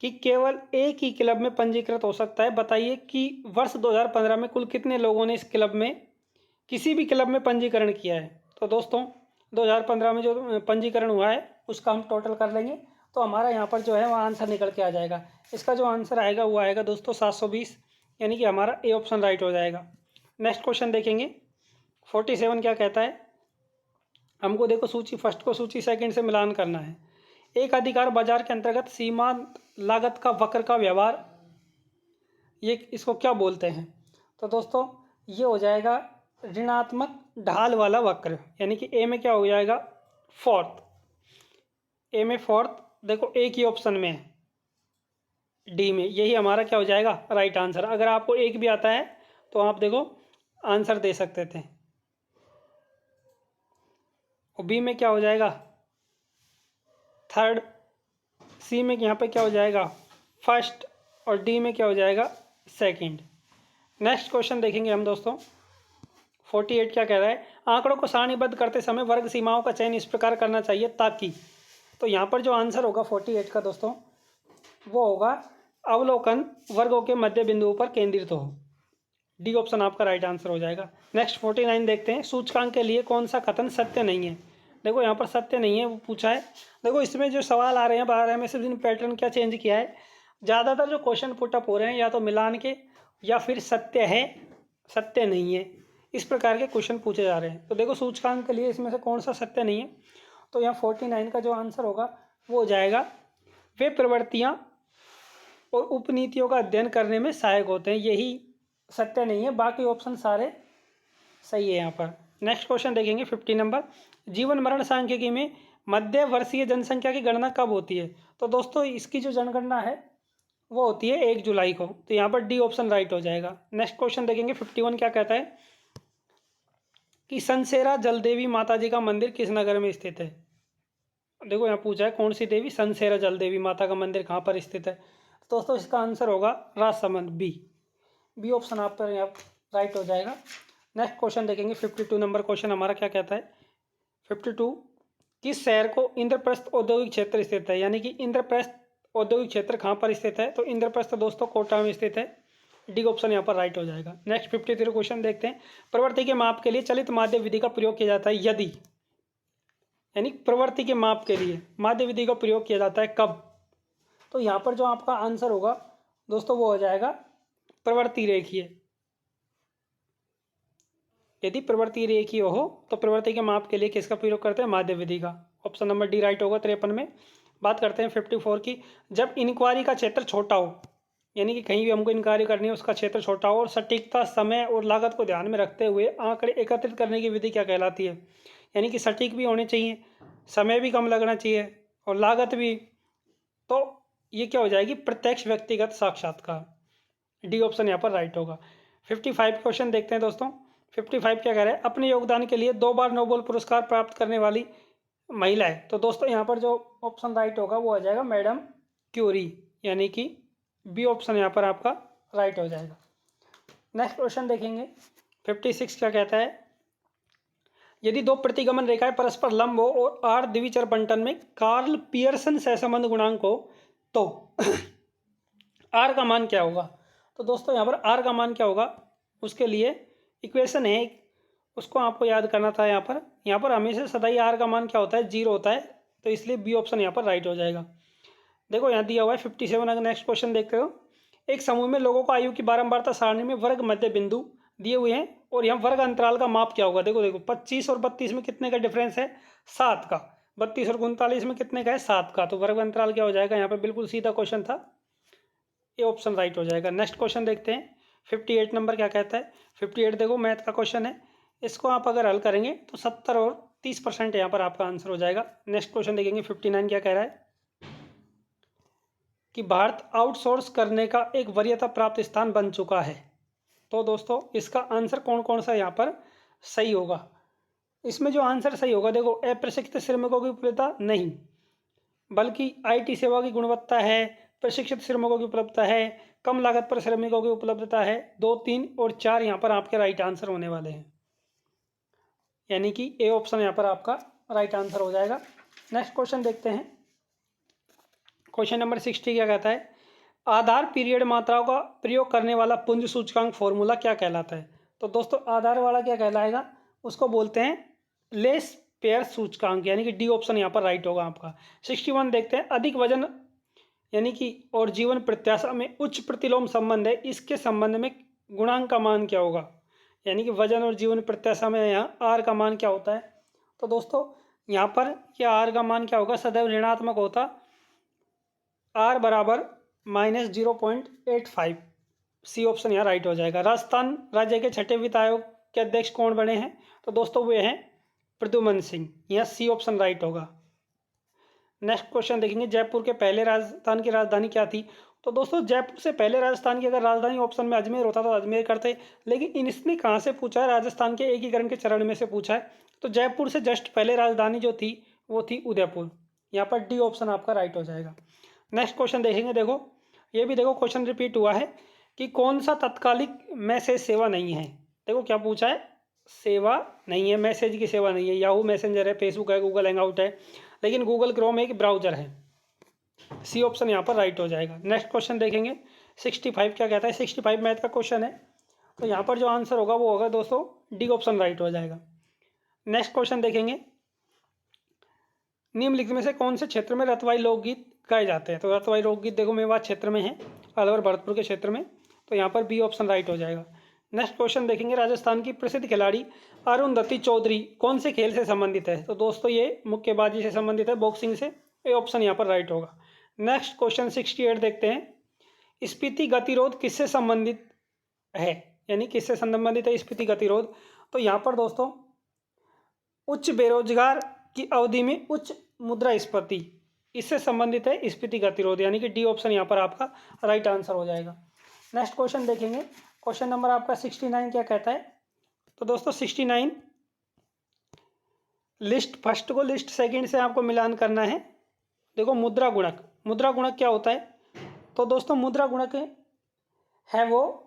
कि केवल एक ही क्लब में पंजीकृत हो सकता है। बताइए कि वर्ष 2015 में कुल कितने लोगों ने इस क्लब में किसी भी क्लब में पंजीकरण किया है। तो दोस्तों 2015 में जो पंजीकरण हुआ है उसका हम टोटल कर लेंगे, तो हमारा यहाँ पर जो है वहाँ आंसर निकल के आ जाएगा। इसका जो आंसर आएगा वो आएगा दोस्तों 720, यानी कि हमारा ए ऑप्शन राइट हो जाएगा। नेक्स्ट क्वेश्चन देखेंगे 47 क्या कहता है, हमको देखो सूची फर्स्ट को सूची सेकंड से मिलान करना है। एक अधिकार बाजार के अंतर्गत सीमांत लागत का वक्र का व्यवहार, ये इसको क्या बोलते हैं। तो दोस्तों ये हो जाएगा ऋणात्मक ढाल वाला वक्र, यानी कि ए में क्या हो जाएगा फोर्थ, ए में फोर्थ। देखो एक ही ऑप्शन में है डी में, यही हमारा क्या हो जाएगा राइट आंसर। अगर आपको एक भी आता है तो आप देखो आंसर दे सकते थे। और बी में क्या हो जाएगा थर्ड, सी में यहाँ पे क्या हो जाएगा फर्स्ट, और डी में क्या हो जाएगा सेकंड। नेक्स्ट क्वेश्चन देखेंगे हम दोस्तों 48 क्या कह रहा है, आंकड़ों को सारणीबद्ध करते समय वर्ग सीमाओं का चयन इस प्रकार करना चाहिए ताकि। तो यहाँ पर जो आंसर होगा 48 का दोस्तों वो होगा अवलोकन वर्गों के मध्य बिंदुओं पर केंद्रित हो। डी ऑप्शन आपका राइट आंसर हो जाएगा। नेक्स्ट 49 देखते हैं, सूचकांक के लिए कौन सा कथन सत्य नहीं है। देखो यहाँ पर सत्य नहीं है वो पूछा है। देखो इसमें जो सवाल आ रहे हैं 12 में से पैटर्न क्या चेंज किया है, ज़्यादातर जो क्वेश्चन पुटअप हो रहे हैं या तो मिलान के या फिर सत्य है सत्य नहीं है, इस प्रकार के क्वेश्चन पूछे जा रहे हैं। तो देखो सूचकांक के लिए इसमें से कौन सा सत्य नहीं है, तो यहाँ 49 का जो आंसर होगा वो हो जाएगा वे प्रवृत्तियाँ और उपनीतियों का अध्ययन करने में सहायक होते हैं, यही सत्य नहीं है, बाकी ऑप्शन सारे सही है यहाँ पर। नेक्स्ट क्वेश्चन देखेंगे 50 नंबर, जीवन मरण सांख्यिकी में मध्य वर्षीय जनसंख्या की गणना कब होती है। तो दोस्तों इसकी जो जनगणना है वो होती है 1 जुलाई को, तो यहाँ पर डी ऑप्शन राइट हो जाएगा। नेक्स्ट क्वेश्चन देखेंगे 51 क्या कहता है कि सनसेरा जलदेवी माता जी का मंदिर किस नगर में स्थित है। देखो यहाँ पूछा है कौन सी देवी, सनसेरा जलदेवी माता का मंदिर कहाँ पर स्थित है। तो दोस्तों इसका आंसर होगा राजसमंद, बी ऑप्शन आप पर यहाँ राइट हो जाएगा। नेक्स्ट क्वेश्चन देखेंगे 52 नंबर क्वेश्चन हमारा क्या कहता है 52, किस शहर को इंद्रप्रस्थ औद्योगिक क्षेत्र स्थित है, यानी कि इंद्रप्रस्थ औद्योगिक क्षेत्र कहाँ पर स्थित है। तो इंद्रप्रस्थ दोस्तों कोटा में स्थित है, डी ऑप्शन यहाँ पर राइट हो जाएगा। नेक्स्ट 53 क्वेश्चन देखते हैं, प्रवृत्ति के माप के लिए चलित माध्य विधि का प्रयोग किया जाता है यदि, यानी प्रवृत्ति के माप के लिए माध्य विधि का प्रयोग किया जाता है कब। तो यहाँ पर जो आपका आंसर होगा दोस्तों वो हो जाएगा प्रवृत्ति रेखीय। यदि प्रवृत्ति रेखीय हो तो प्रवृत्ति के माप के लिए किसका प्रयोग करते हैं, माध्य विधि का। ऑप्शन नंबर डी राइट होगा 53 में। बात करते हैं 54 की, जब इंक्वायरी का क्षेत्र छोटा हो, यानी कि कहीं भी हमको इंक्वायरी करनी है उसका क्षेत्र छोटा हो और सटीकता समय और लागत को ध्यान में रखते हुए आंकड़े एकत्रित करने की विधि क्या कहलाती है। यानी कि सटीक भी होने चाहिए, समय भी कम लगना चाहिए और लागत भी, तो ये क्या हो जाएगी प्रत्यक्ष व्यक्तिगत साक्षात्कार, डी ऑप्शन यहाँ पर राइट होगा। 55 क्वेश्चन देखते हैं दोस्तों 55 क्या कह रहा है, अपने योगदान के लिए 2 बार नोबेल पुरस्कार प्राप्त करने वाली महिला है। तो दोस्तों यहाँ पर जो ऑप्शन राइट होगा वो आ जाएगा मैडम क्यूरी, यानी कि बी ऑप्शन यहाँ पर आपका राइट हो जाएगा। नेक्स्ट क्वेश्चन देखेंगे 56 क्या कहता है, यदि 2 प्रतिगमन रेखाएं परस्पर लंब हो और आर द्विचर बंटन में कार्ल पियर्सन सहसंबंध गुणांक हो तो आर का मान क्या होगा। तो दोस्तों यहाँ पर आर का मान क्या होगा, उसके लिए इक्वेशन है उसको आपको याद करना था। यहाँ पर हमेशा सदाई आर का मान क्या होता है 0 होता है, तो इसलिए बी ऑप्शन यहाँ पर राइट हो जाएगा। देखो यहाँ दिया हुआ है 57, अगर नेक्स्ट क्वेश्चन देखते हो, एक समूह में लोगों को आयु की बारंबारता सारणी में वर्ग मध्य बिंदु दिए हुए हैं और यहाँ वर्ग अंतराल का माप क्या होगा। देखो 25 और 32 में कितने का डिफरेंस है 7 का, 32 और 39 में कितने का है 7 का, तो वर्ग अंतराल क्या हो जाएगा यहाँ पर बिल्कुल सीधा क्वेश्चन था, ये ऑप्शन राइट हो जाएगा। नेक्स्ट क्वेश्चन देखते हैं 58 नंबर क्या कहता है 58 देखो मैथ का क्वेश्चन है, इसको आप अगर हल करेंगे तो 70 और 30% यहाँ पर आपका आंसर हो जाएगा। नेक्स्ट क्वेश्चन देखेंगे 59 क्या कह रहा है कि भारत आउटसोर्स करने का एक वरीयता प्राप्त स्थान बन चुका है। तो दोस्तों इसका आंसर कौन कौन सा यहाँ पर सही होगा? इसमें जो आंसर सही होगा, देखो अप्रशिक्षित श्रमिकों की उपलब्धता नहीं, बल्कि आईटी सेवा की गुणवत्ता है, प्रशिक्षित श्रमिकों की उपलब्धता है, कम लागत पर श्रमिकों की उपलब्धता है। 2, 3 और 4 यहाँ पर आपके राइट आंसर होने वाले हैं, यानी कि ए ऑप्शन यहाँ पर आपका राइट आंसर हो जाएगा। नेक्स्ट क्वेश्चन देखते हैं। क्वेश्चन नंबर 60 क्या कहता है? आधार पीरियड मात्राओं का प्रयोग करने वाला पुंज सूचकांक फॉर्मूला क्या कहलाता है? तो दोस्तों आधार वाला क्या कहलाएगा? उसको बोलते हैं लेस पेयर सूचकांक, यानी कि डी ऑप्शन यहाँ पर राइट होगा आपका। 61 देखते हैं। अधिक वजन यानी कि और जीवन प्रत्याशा में उच्च प्रतिलोम संबंध है, इसके संबंध में गुणांक का मान क्या होगा? यानी कि वजन और जीवन प्रत्याशा में यहाँ आर का मान क्या होता है? तो दोस्तों यहाँ पर क्या आर का मान क्या होगा? सदैव ऋणात्मक होता, आर बराबर -0.85। सी ऑप्शन यहाँ राइट हो जाएगा। राजस्थान राज्य के छठे वित्त आयोग के अध्यक्ष कौन बने हैं? तो दोस्तों वे हैं प्रद्युमन सिंह। यहाँ सी ऑप्शन राइट होगा। नेक्स्ट क्वेश्चन देखेंगे। जयपुर के पहले राजस्थान की राजधानी क्या थी? तो दोस्तों जयपुर से पहले राजस्थान की अगर राजधानी ऑप्शन में अजमेर होता तो अजमेर करते, लेकिन इसने कहाँ से पूछा है? राजस्थान के एकीकरण के चरण में से पूछा है। तो जयपुर से जस्ट पहले राजधानी जो थी वो थी उदयपुर। यहाँ पर डी ऑप्शन आपका राइट हो जाएगा। नेक्स्ट क्वेश्चन देखेंगे। देखो ये भी देखो क्वेश्चन रिपीट हुआ है कि कौन सा तत्कालिक मैसेज सेवा नहीं है? देखो क्या पूछा है? सेवा नहीं है, मैसेज की सेवा नहीं है। याहू मैसेंजर है, फेसबुक है, गूगल हैंगआउट है, लेकिन गूगल क्रोम एक ब्राउजर है। सी ऑप्शन यहाँ पर राइट हो जाएगा। नेक्स्ट क्वेश्चन देखेंगे। 65 क्या कहता है? 65 मैथ का क्वेश्चन है, तो यहाँ पर जो आंसर होगा वो होगा दोस्तों डी ऑप्शन राइट हो जाएगा। नेक्स्ट क्वेश्चन देखेंगे। निम्नलिखित में से कौन से क्षेत्र में रतवाई लोकगीत गाए जाते हैं? तो रतवाई लोकगीत देखो मेवात क्षेत्र में है, अलवर भरतपुर के क्षेत्र में, तो यहाँ पर बी ऑप्शन राइट हो जाएगा। नेक्स्ट क्वेश्चन देखेंगे। राजस्थान की प्रसिद्ध खिलाड़ी अरुंधति चौधरी कौन से खेल से संबंधित है? तो दोस्तों ये मुक्केबाजी से संबंधित है, बॉक्सिंग से। ए ऑप्शन यहाँ पर राइट होगा। नेक्स्ट क्वेश्चन 68 देखते हैं। स्फीति गतिरोध किससे संबंधित है? यानी किससे संबंधित है स्फीति गतिरोध? तो यहाँ पर दोस्तों उच्च बेरोजगार की अवधि में उच्च मुद्रास्फीति, इससे संबंधित है स्फीति गतिरोध, यानी कि डी ऑप्शन यहाँ पर आपका राइट आंसर हो जाएगा। नेक्स्ट क्वेश्चन देखेंगे। क्वेश्चन नंबर आपका 69 क्या कहता है? तो दोस्तों 69 लिस्ट फर्स्ट को लिस्ट सेकंड से आपको मिलान करना है। देखो मुद्रा गुणक, मुद्रा गुणक क्या होता है? तो दोस्तों मुद्रा गुणक है वो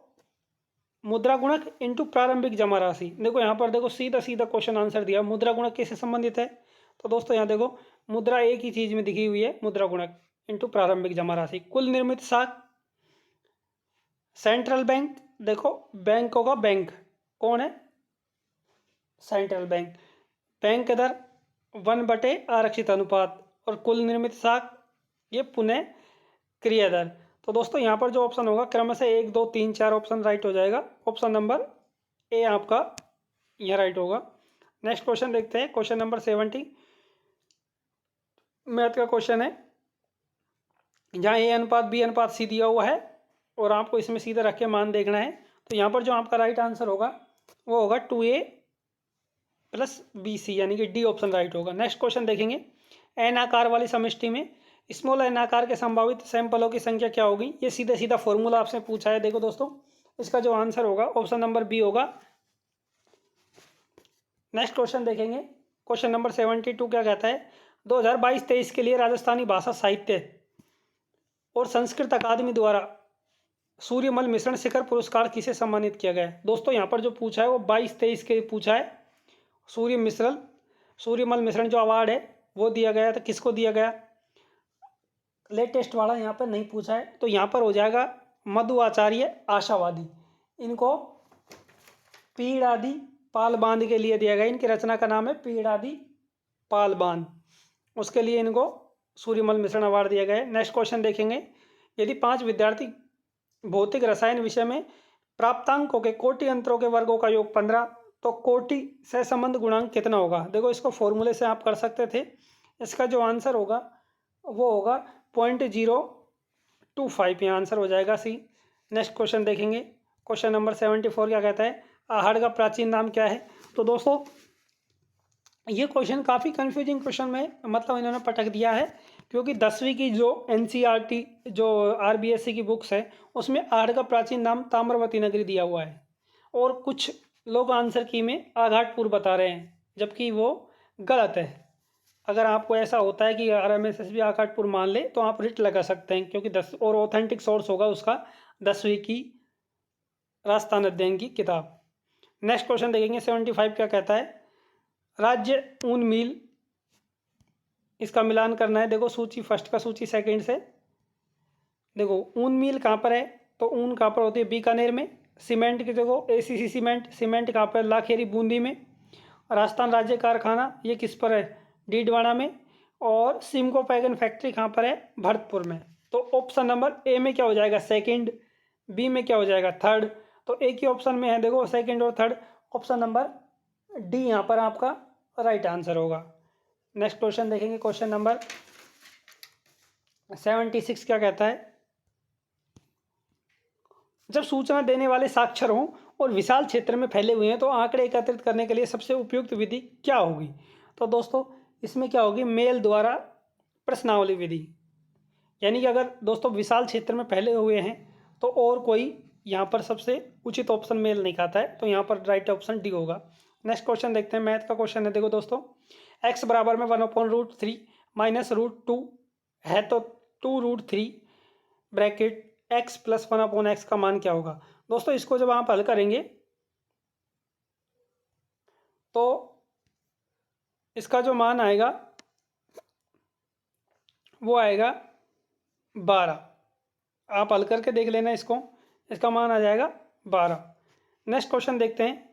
मुद्रा गुणक इंटू प्रारंभिक जमा राशि। देखो यहाँ पर देखो सीधा सीधा क्वेश्चन आंसर दिया। मुद्रा गुणक किससे संबंधित है? तो दोस्तों यहाँ देखो मुद्रा एक ही चीज में दिखी हुई है, मुद्रा गुणक इंटू प्रारंभिक जमा राशि। कुल निर्मित साख सेंट्रल बैंक, देखो बैंकों का बैंक कौन है? Central bank. बैंक दर 1/, आरक्षित अनुपात, और कुल निर्मित साख ये पुनः क्रिया दर। तो दोस्तों यहाँ पर जो ऑप्शन होगा क्रमशः 1, 2, 3, 4 ऑप्शन राइट हो जाएगा। ऑप्शन नंबर ए आपका यह राइट होगा। नेक्स्ट क्वेश्चन देखते हैं। क्वेश्चन नंबर 70 मैथ का क्वेश्चन है, जहाँ ए अनुपात बी अनुपात सी दिया हुआ है और आपको इसमें सीधा रख के मान देखना है। तो यहाँ पर जो आपका राइट आंसर होगा वो होगा 2a + bc, यानी कि डी ऑप्शन राइट होगा। नेक्स्ट क्वेश्चन देखेंगे। एन आकार वाली समष्टि में स्मॉल एन आकार के संभावित सैंपलों की संख्या क्या होगी? ये सीधा सीधा फॉर्मूला आपसे पूछा है। देखो दोस्तों इसका जो आंसर होगा ऑप्शन नंबर बी होगा। नेक्स्ट क्वेश्चन देखेंगे। क्वेश्चन नंबर 72 क्या कहता है? 2022-23 के लिए राजस्थानी भाषा साहित्य और संस्कृत अकादमी द्वारा सूर्यमल मिश्रण शिखर पुरस्कार किसे सम्मानित किया गया है? दोस्तों यहाँ पर जो पूछा है वो 22-23 के पूछा है। सूर्यमल मिश्रण जो अवार्ड है वो दिया गया, तो किसको दिया गया? लेटेस्ट वाला यहाँ पर नहीं पूछा है, तो यहाँ पर हो जाएगा मधु आचार्य आशावादी। इनको पीड़ादि पाल बांध के लिए दिया गया। इनकी रचना का नाम है पीड़ादि पाल बांध, उसके लिए इनको सूर्यमल मिश्रण अवार्ड दिया गया है। नेक्स्ट क्वेश्चन देखेंगे। यदि 5 विद्यार्थी भौतिक रसायन विषय में प्राप्तांकों के कोटि अंतरों के वर्गों का योग 15, तो कोटि से संबंध गुणांक कितना होगा? देखो इसको फॉर्मूले से आप कर सकते थे। इसका जो आंसर होगा वो होगा 0.025, यहाँ आंसर हो जाएगा सी। नेक्स्ट क्वेश्चन देखेंगे। क्वेश्चन नंबर 74 क्या कहता है? आहड़ का प्राचीन नाम क्या है? तो दोस्तों ये क्वेश्चन काफ़ी कंफ्यूजिंग क्वेश्चन में मतलब इन्होंने पटक दिया है, क्योंकि 10वीं की जो NCERT जो RBSC की बुक्स है उसमें आहड़ का प्राचीन नाम ताम्रवती नगरी दिया हुआ है, और कुछ लोग आंसर की में आघाटपुर बता रहे हैं, जबकि वो गलत है। अगर आपको ऐसा होता है कि RMSSB आघाटपुर मान ले तो आप रिट लगा सकते हैं, क्योंकि 10 और ऑथेंटिक सोर्स होगा उसका 10वीं की राजस्थान अध्ययन की किताब। नेक्स्ट क्वेश्चन देखेंगे 75 क्या कहता है, राज्य ऊन मिल, इसका मिलान करना है। देखो सूची फर्स्ट का सूची सेकंड से, देखो ऊन मिल कहाँ पर है, तो ऊन कहाँ पर होती है, बीकानेर में। सीमेंट की देखो ACC सीमेंट कहाँ पर, लाखेरी बूंदी में। राजस्थान राज्य कारखाना ये किस पर है, डीडवाना में। और सिमको पैगन फैक्ट्री कहाँ पर है, भरतपुर में। तो ऑप्शन नंबर ए में क्या हो जाएगा, सेकंड। बी में क्या हो जाएगा, थर्ड। तो एक ही ऑप्शन में है देखो सेकंड और थर्ड, ऑप्शन नंबर डी यहाँ पर आपका राइट आंसर होगा। नेक्स्ट क्वेश्चन देखेंगे, क्वेश्चन नंबर 76 क्या कहता है, जब सूचना देने वाले साक्षर हों और विशाल क्षेत्र में फैले हुए हैं तो आंकड़े एकत्रित करने के लिए सबसे उपयुक्त विधि क्या होगी। तो दोस्तों इसमें क्या होगी, मेल द्वारा प्रश्नावली विधि। यानी कि अगर दोस्तों विशाल क्षेत्र में फैले हुए हैं तो और कोई यहाँ पर सबसे उचित ऑप्शन मेल नहीं खाता है, तो यहाँ पर राइट ऑप्शन डी होगा। नेक्स्ट क्वेश्चन देखते हैं, मैथ का क्वेश्चन है। देखो दोस्तों x बराबर में 1/√3 माइनस √2 है, तो 2√3 ब्रैकेट x प्लस 1/x का मान क्या होगा। दोस्तों इसको जब आप हल करेंगे तो इसका जो मान आएगा वो आएगा 12। आप हल करके देख लेना इसको, इसका मान आ जाएगा 12। नेक्स्ट क्वेश्चन देखते हैं,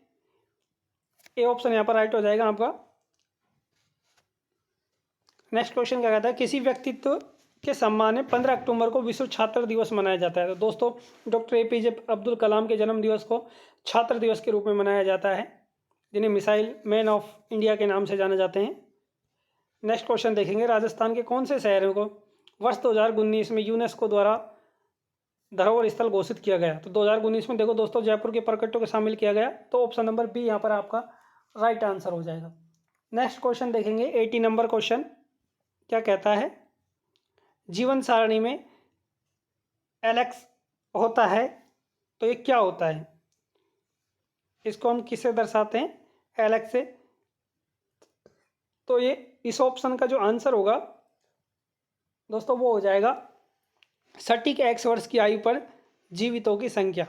ए ऑप्शन यहाँ पर राइट हो जाएगा आपका। नेक्स्ट क्वेश्चन क्या कहता है, किसी व्यक्तित्व के सम्मान में 15 अक्टूबर को विश्व छात्र दिवस मनाया जाता है। तो दोस्तों डॉक्टर APJ अब्दुल कलाम के जन्म दिवस को छात्र दिवस के रूप में मनाया जाता है, जिन्हें मिसाइल मैन ऑफ इंडिया के नाम से जाने जाते हैं। नेक्स्ट क्वेश्चन देखेंगे, राजस्थान के कौन से शहरों को वर्ष 2019 में यूनेस्को द्वारा धरोहर स्थल घोषित किया गया। तो 2019 में देखो दोस्तों जयपुर के प्रकटों को शामिल किया गया, तो ऑप्शन नंबर बी यहाँ पर आपका राइट आंसर हो जाएगा। नेक्स्ट क्वेश्चन देखेंगे 80 नंबर क्वेश्चन क्या कहता है, जीवन सारणी में LX होता है तो ये क्या होता है, इसको हम किससे दर्शाते हैं, LX से। तो ये इस ऑप्शन का जो आंसर होगा दोस्तों वो हो जाएगा सटीक X वर्ष की आयु पर जीवितों की संख्या।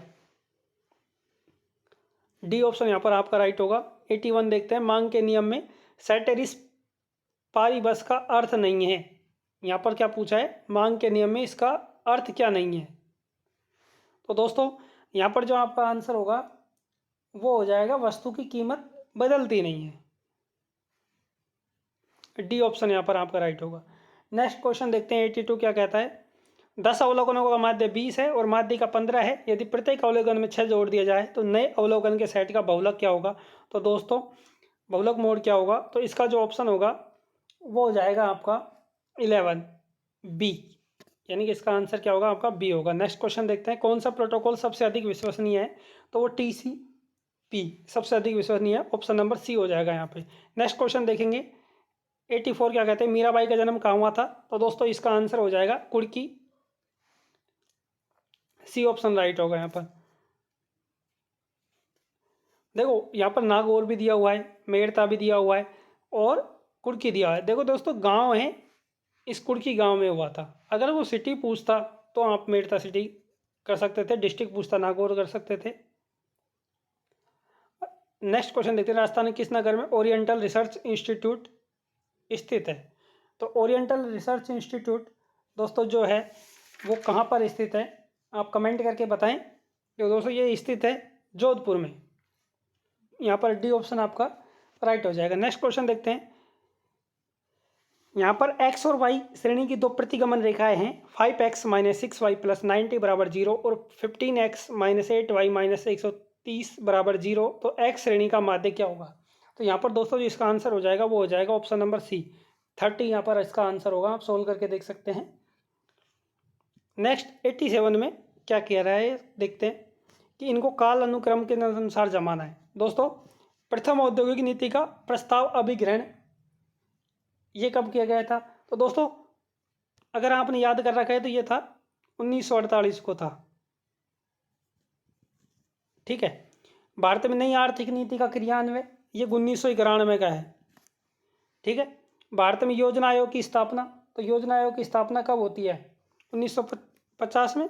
डी ऑप्शन यहाँ पर आपका राइट होगा। 81 देखते हैं, मांग के नियम में सेटेरिस पारिबस का अर्थ नहीं है। यहाँ पर क्या पूछा है, मांग के नियम में इसका अर्थ क्या नहीं है। तो दोस्तों यहाँ पर जो आपका आंसर होगा वो हो जाएगा वस्तु की कीमत बदलती नहीं है। डी ऑप्शन यहाँ पर आपका राइट होगा। नेक्स्ट क्वेश्चन देखते हैं 82 क्या कहता है, 10 अवलोकनों का माध्य 20 है और माध्य का 15 है। यदि प्रत्येक अवलोकन में 6 जोड़ दिया जाए तो नए अवलोकन के सेट का बहुलक क्या होगा। तो दोस्तों बहुलक मोड क्या होगा, तो इसका जो ऑप्शन होगा वो हो जाएगा आपका 11 बी, यानी कि इसका आंसर क्या होगा आपका बी होगा। नेक्स्ट क्वेश्चन देखते हैं, कौन सा प्रोटोकॉल सबसे अधिक विश्वसनीय है। तो वो TCP सबसे अधिक विश्वसनीय है, ऑप्शन नंबर सी हो जाएगा यहाँ पे। नेक्स्ट क्वेश्चन देखेंगे 84 क्या कहते हैं, मीराबाई का जन्म कहाँ हुआ था। तो दोस्तों इसका आंसर हो जाएगा कुर्की, सी ऑप्शन राइट होगा यहाँ पर। देखो यहाँ पर नागौर भी दिया हुआ है, मेड़ता भी दिया हुआ है और कुर्की दिया है। देखो दोस्तों गांव है, इस कुर्की गांव में हुआ था। अगर वो सिटी पूछता तो आप मेड़ता सिटी कर सकते थे, डिस्ट्रिक्ट पूछता नागौर कर सकते थे। नेक्स्ट क्वेश्चन देखते हैं, राजस्थान के किस नगर में ओरिएंटल रिसर्च इंस्टीट्यूट स्थित है। तो ओरिएंटल रिसर्च इंस्टीट्यूट दोस्तों जो है वो कहाँ पर स्थित है, आप कमेंट करके बताएं। तो दोस्तों ये स्थित है जोधपुर में, यहाँ पर डी ऑप्शन आपका राइट हो जाएगा। नेक्स्ट क्वेश्चन देखते हैं, यहाँ पर x और y श्रेणी की दो प्रतिगमन रेखाएं हैं, 5x - 6y + 90 = 0 और 15x - 8y - 130 = 0। तो x श्रेणी का माध्य क्या होगा। तो यहाँ पर दोस्तों जो इसका आंसर हो जाएगा वो हो जाएगा ऑप्शन नंबर सी 30, यहाँ पर इसका आंसर होगा, आप सोल्व करके देख सकते हैं। नेक्स्ट 87 में क्या कह रहा है देखते हैं कि इनको काल अनुक्रम के अनुसार जमाना है। दोस्तों प्रथम औद्योगिक नीति का प्रस्ताव अभिग्रहण ये कब किया गया था। तो दोस्तों अगर आपने याद कर रखा है तो ये था 1948 को था। ठीक है। भारत में नई आर्थिक नीति का क्रियान्वयन ये 1991 का है। ठीक है। भारत में योजना आयोग की स्थापना, तो योजना आयोग की स्थापना कब होती है? 1950 में,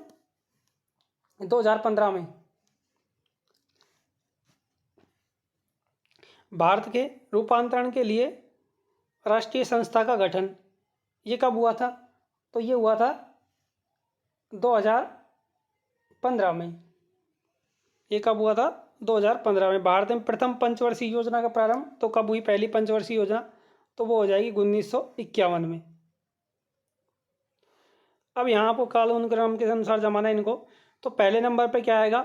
2015 में। भारत के रूपांतरण के लिए राष्ट्रीय संस्था का गठन ये कब हुआ था? तो ये हुआ था 2015 में। ये कब हुआ था? 2015 में। भारत में प्रथम पंचवर्षीय योजना का प्रारंभ तो कब हुई? पहली पंचवर्षीय योजना तो वो हो जाएगी 1951 में। अब यहाँ आपको कालानुक्रम के अनुसार जमाना है इनको, तो पहले नंबर पे क्या आएगा?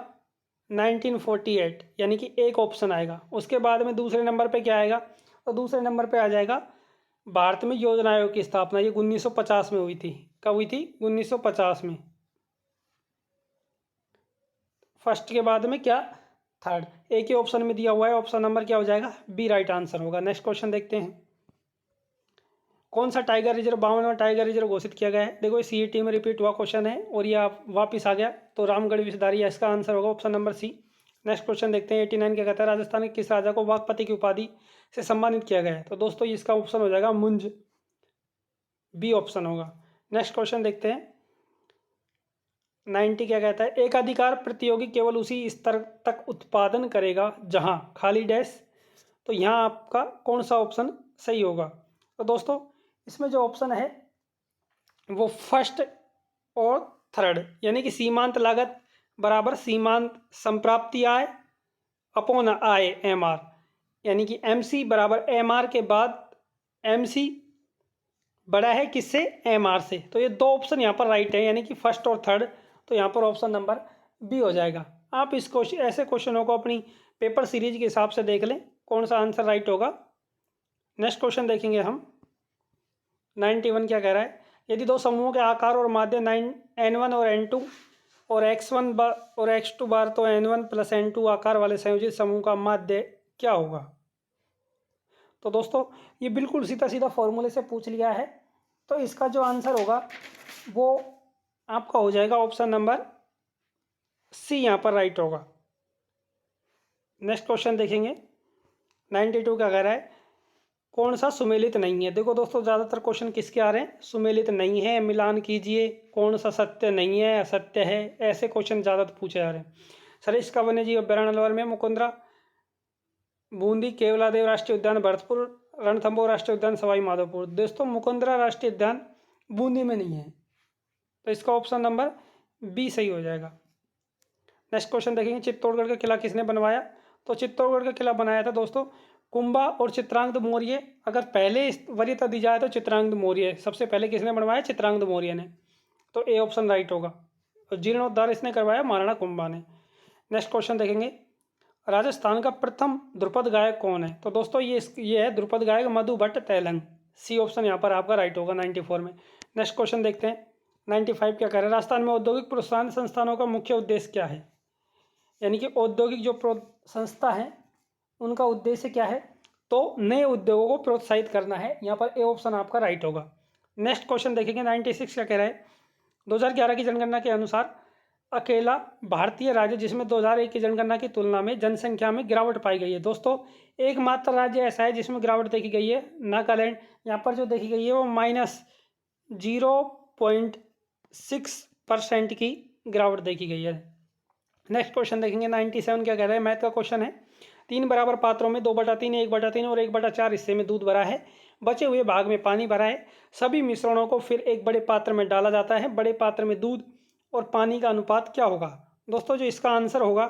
1948, यानी कि एक ऑप्शन आएगा। उसके बाद में दूसरे नंबर पे क्या आएगा? तो दूसरे नंबर पे आ जाएगा भारत में योजना आयोग की स्थापना, ये 1950 में हुई थी। कब हुई थी? 1950 में। फर्स्ट के बाद में क्या? थर्ड। एक ही ऑप्शन में दिया हुआ है, ऑप्शन नंबर क्या हो जाएगा? बी राइट आंसर होगा। नेक्स्ट क्वेश्चन देखते हैं। कौन सा टाइगर रिजर्व 52वां टाइगर रिजर्व घोषित किया गया है? देखो सीईटी में रिपीट हुआ क्वेश्चन है और ये आप वापिस आ गया, तो रामगढ़ विषधारी है, इसका आंसर होगा option number C. Next question देखते हैं। 89 क्या कहता है? राजस्थान के किस राजा को वाघपति की उपाधि से सम्मानित किया गया है? तो दोस्तों इसका ऑप्शन हो जाएगा मुंज, बी ऑप्शन होगा। नेक्स्ट क्वेश्चन देखते हैं। 90 क्या कहता है? एक अधिकार प्रतियोगी केवल उसी स्तर तक उत्पादन करेगा जहां खाली डैश, तो यहाँ आपका कौन सा ऑप्शन सही होगा? तो दोस्तों इसमें जो ऑप्शन है वो फर्स्ट और थर्ड, यानी कि सीमांत लागत बराबर सीमांत संप्राप्ति आय अपॉन आय एम आर, यानी कि एम सी बराबर एम आर के बाद एम सी बड़ा है किससे? एम आर से। तो ये दो ऑप्शन यहाँ पर राइट है, यानी कि फर्स्ट और थर्ड, तो यहाँ पर ऑप्शन नंबर बी हो जाएगा। आप इस क्वेश्चन ऐसे क्वेश्चनों को अपनी पेपर सीरीज के हिसाब से देख लें कौन सा आंसर राइट होगा। नेक्स्ट क्वेश्चन देखेंगे हम। 91 क्या कह रहा है? यदि दो समूहों के आकार और माध्य N1 और N2 और X1 बार और X2 बार, तो N1 प्लस N2 आकार वाले संयोजित समूह का माध्य क्या होगा? तो दोस्तों ये बिल्कुल सीधा सीधा फॉर्मूले से पूछ लिया है, तो इसका जो आंसर होगा वो आपका हो जाएगा ऑप्शन नंबर सी, यहाँ पर राइट होगा। नेक्स्ट क्वेश्चन देखेंगे। 92 क्या कह रहा है? कौन सा सुमेलित नहीं है? देखो दोस्तों ज़्यादातर क्वेश्चन किसके आ रहे हैं? सुमेलित नहीं है, मिलान कीजिए, कौन सा सत्य नहीं है, असत्य है, ऐसे क्वेश्चन ज़्यादा पूछे जा रहे हैं। सरिस्का वन्यजीव अभ्यारण्य में मुकुंदरा, बूंदी, केवलादेव राष्ट्रीय उद्यान भरतपुर, रणथंभौर राष्ट्रीय उद्यान सवाई माधोपुर। दोस्तों मुकुंदरा राष्ट्रीय उद्यान बूंदी में नहीं है, तो इसका ऑप्शन नंबर बी सही हो जाएगा। नेक्स्ट क्वेश्चन देखेंगे। चित्तौड़गढ़ का किला किसने बनवाया? तो चित्तौड़गढ़ का किला बनाया था दोस्तों कुंभा और चित्रांगद मौर्य। अगर पहले वरीयता दी जाए तो चित्रांगद मौर्य सबसे पहले किसने बनवाया? चित्रांगद मौर्य ने, तो ए ऑप्शन राइट होगा। और जीर्णोद्धार इसने करवाया महाराणा कुंभा ने। नेक्स्ट क्वेश्चन देखेंगे। राजस्थान का प्रथम ध्रुपद गायक कौन है? तो दोस्तों ये है ध्रुपद गायक मधु भट्ट तैलंग, सी ऑप्शन यहाँ पर आपका राइट होगा 94 में। नेक्स्ट क्वेश्चन देखते हैं। 95 क्या कह रहे हैं? राजस्थान में औद्योगिक प्रोत्साहन संस्थानों का मुख्य उद्देश्य क्या है? यानी कि औद्योगिक जो संस्था है उनका उद्देश्य क्या है? तो नए उद्योगों को प्रोत्साहित करना है। यहाँ पर ए ऑप्शन आपका राइट होगा। नेक्स्ट क्वेश्चन देखेंगे। 96 क्या कह रहा है? 2011 की जनगणना के अनुसार अकेला भारतीय राज्य जिसमें 2001 की जनगणना की तुलना में जनसंख्या में गिरावट पाई गई है। दोस्तों एकमात्र राज्य ऐसा है जिसमें गिरावट देखी गई है, नागालैंड। यहाँ पर जो देखी गई है वो -0.6% की गिरावट देखी गई है। नेक्स्ट क्वेश्चन देखेंगे। 97 क्या कह रहा है? मैथ का क्वेश्चन है। 3 बराबर पात्रों में 2/3, 1/3 और 1/4 हिस्से में दूध भरा है, बचे हुए भाग में पानी भरा है। सभी मिश्रणों को फिर एक बड़े पात्र में डाला जाता है। बड़े पात्र में दूध और पानी का अनुपात क्या होगा? दोस्तों जो इसका आंसर होगा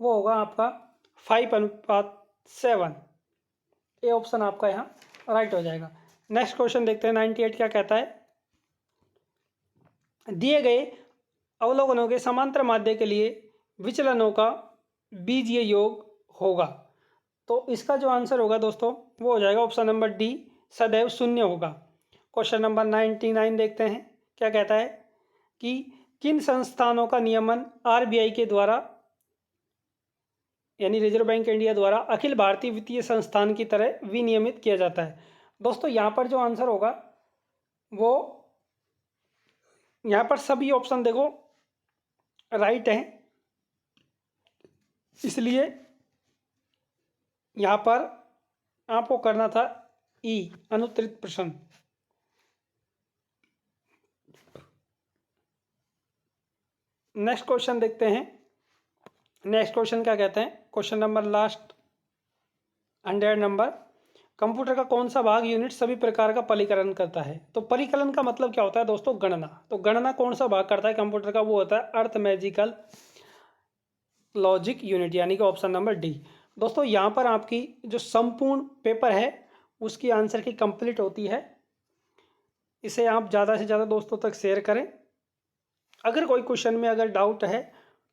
वो होगा आपका 5:7। ए ऑप्शन आपका यहाँ राइट हो जाएगा। नेक्स्ट क्वेश्चन देखते हैं। 98 क्या कहता है? दिए गए अवलोकनों के समांतर माध्य के लिए विचलनों का बीजीय योग होगा। तो इसका जो आंसर होगा दोस्तों वो हो जाएगा ऑप्शन नंबर डी, सदैव शून्य होगा। क्वेश्चन नंबर 99 देखते हैं। क्या कहता है कि किन संस्थानों का नियमन आरबीआई के द्वारा यानी रिजर्व बैंक इंडिया द्वारा अखिल भारतीय वित्तीय संस्थान की तरह विनियमित किया जाता है? दोस्तों यहाँ पर जो आंसर होगा वो यहाँ पर सभी ऑप्शन देखो राइट हैं, इसलिए यहाँ पर आपको करना था ई, अनुत्तरित प्रश्न। नेक्स्ट क्वेश्चन देखते हैं। नेक्स्ट क्वेश्चन क्या कहते हैं, question number last 100 number, computer का कौन सा भाग यूनिट सभी प्रकार का परिकलन करता है। तो परिकलन का मतलब क्या होता है दोस्तों, गणना। तो गणना कौन सा भाग करता है कंप्यूटर का, वो होता है अर्थमेटिकल लॉजिक यूनिट, यानी कि ऑप्शन नंबर डी। दोस्तों यहाँ पर आपकी जो संपूर्ण पेपर है उसकी आंसर की कंप्लीट होती है। इसे आप ज़्यादा से ज़्यादा दोस्तों तक शेयर करें। अगर कोई क्वेश्चन में अगर डाउट है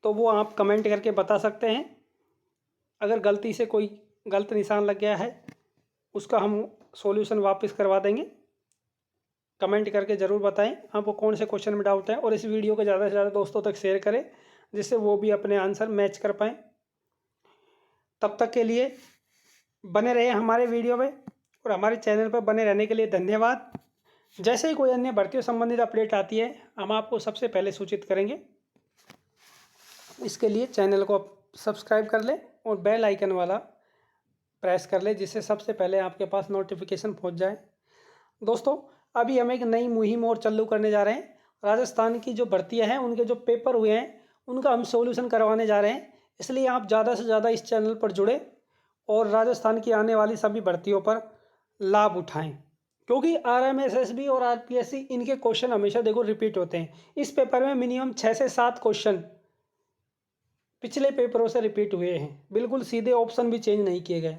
तो वो आप कमेंट करके बता सकते हैं। अगर गलती से कोई गलत निशान लग गया है उसका हम सॉल्यूशन वापस करवा देंगे। कमेंट करके ज़रूर बताएं आपको कौन से क्वेश्चन में डाउट है, और इस वीडियो को ज़्यादा से ज़्यादा दोस्तों तक शेयर करें जिससे वो भी अपने आंसर मैच कर पाएँ। तब तक के लिए बने रहे हमारे वीडियो में और हमारे चैनल पर बने रहने के लिए धन्यवाद। जैसे ही कोई अन्य भर्तियों संबंधित अपडेट आती है हम आपको सबसे पहले सूचित करेंगे। इसके लिए चैनल को सब्सक्राइब कर लें और बेल आइकन वाला प्रेस कर लें जिससे सबसे पहले आपके पास नोटिफिकेशन पहुंच जाए। दोस्तों अभी हम एक नई मुहिम और चालू करने जा रहे हैं। राजस्थान की जो भर्तियां हैं उनके जो पेपर हुए हैं उनका हम सॉल्यूशन करवाने जा रहे हैं। इसलिए आप ज़्यादा से ज़्यादा इस चैनल पर जुड़े और राजस्थान की आने वाली सभी भर्तियों पर लाभ उठाएं, क्योंकि RMSSB और RPSC इनके क्वेश्चन हमेशा देखो रिपीट होते हैं। इस पेपर में मिनिमम 6 से 7 क्वेश्चन पिछले पेपरों से रिपीट हुए हैं, बिल्कुल सीधे ऑप्शन भी चेंज नहीं किए गए।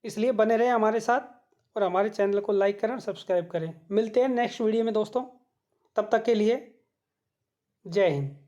इसलिए बने रहें हमारे साथ और हमारे चैनल को लाइक करें और सब्सक्राइब करें। मिलते हैं नेक्स्ट वीडियो में दोस्तों, तब तक के लिए जय हिंद।